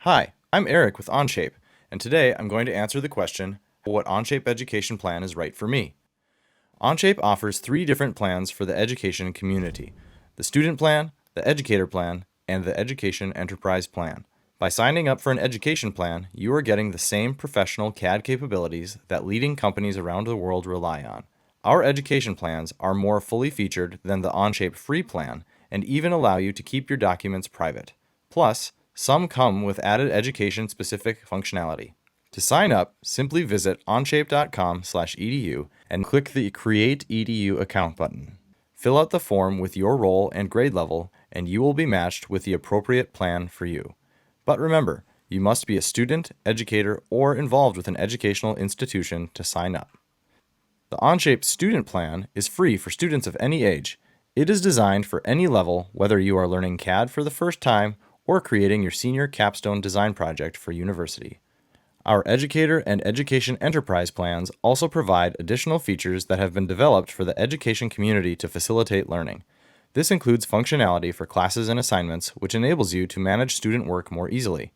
Hi, I'm Eric with Onshape, and today I'm going to answer the question, what Onshape Education Plan is right for me? Onshape offers 3 different plans for the education community: the Student Plan, the Educator Plan, and the Education Enterprise Plan. By signing up for an education plan, you are getting the same professional CAD capabilities that leading companies around the world rely on. Our education plans are more fully featured than the Onshape free plan and even allow you to keep your documents private. Plus, some come with added education-specific functionality. To sign up, simply visit onshape.com/edu and click the Create EDU Account button. Fill out the form with your role and grade level, and you will be matched with the appropriate plan for you. But remember, you must be a student, educator, or involved with an educational institution to sign up. The Onshape Student Plan is free for students of any age. It is designed for any level, whether you are learning CAD for the first time or creating your senior capstone design project for university. Our Educator and Education Enterprise plans also provide additional features that have been developed for the education community to facilitate learning. This includes functionality for classes and assignments, which enables you to manage student work more easily.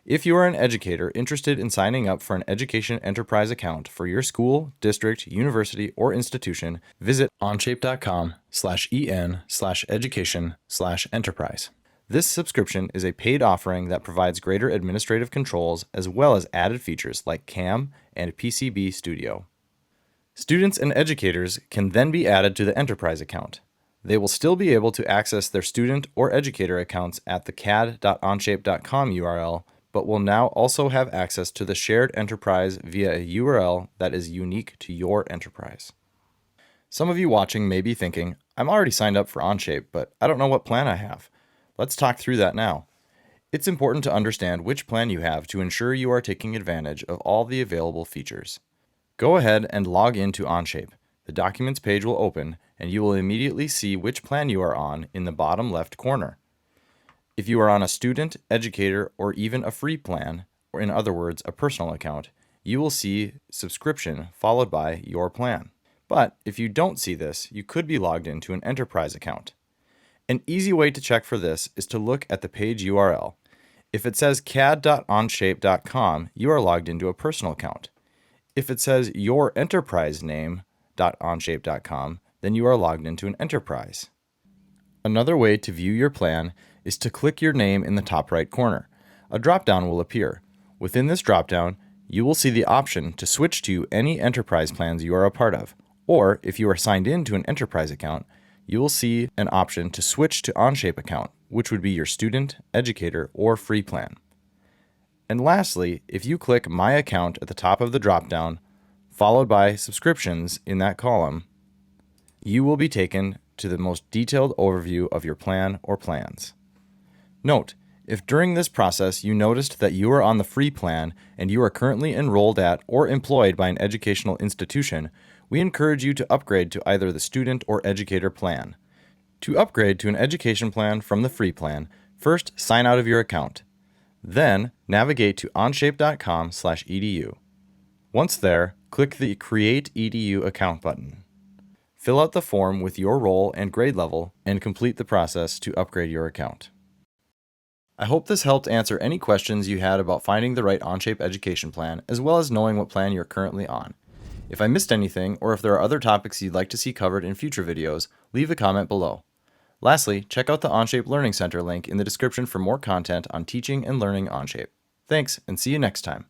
If you are an educator interested in signing up for an Education Enterprise account for your school, district, university, or institution, visit onshape.com/en/education/enterprise. This subscription is a paid offering that provides greater administrative controls as well as added features like CAM and PCB Studio. Students and educators can then be added to the Enterprise account. They will still be able to access their student or educator accounts at the cad.onshape.com URL, but will now also have access to the shared enterprise via a URL that is unique to your enterprise. Some of you watching may be thinking, I'm already signed up for Onshape, but I don't know what plan I have. Let's talk through that now. It's important to understand which plan you have to ensure you are taking advantage of all the available features. Go ahead and log into Onshape. The Documents page will open, and you will immediately see which plan you are on in the bottom left corner. If you are on a student, educator, or even a free plan, or in other words, a personal account, you will see Subscription followed by Your Plan. But if you don't see this, you could be logged into an enterprise account. An easy way to check for this is to look at the page URL. If it says cad.onshape.com, you are logged into a personal account. If it says your enterprise name.onshape.com, then you are logged into an enterprise. Another way to view your plan is to click your name in the top right corner. A drop-down will appear. Within this drop-down, you will see the option to switch to any enterprise plans you are a part of. Or, if you are signed in to an enterprise account, you will see an option to switch to Onshape account, which would be your student, educator, or free plan. And lastly, if you click My Account at the top of the drop-down, followed by Subscriptions in that column, you will be taken to the most detailed overview of your plan or plans. Note, if during this process you noticed that you are on the free plan and you are currently enrolled at or employed by an educational institution, we encourage you to upgrade to either the student or educator plan. To upgrade to an education plan from the free plan, first sign out of your account. Then navigate to onshape.com/edu. Once there, click the Create EDU Account button. Fill out the form with your role and grade level and complete the process to upgrade your account. I hope this helped answer any questions you had about finding the right Onshape education plan, as well as knowing what plan you're currently on. If I missed anything, or if there are other topics you'd like to see covered in future videos, leave a comment below. Lastly, check out the Onshape Learning Center link in the description for more content on teaching and learning Onshape. Thanks, and see you next time.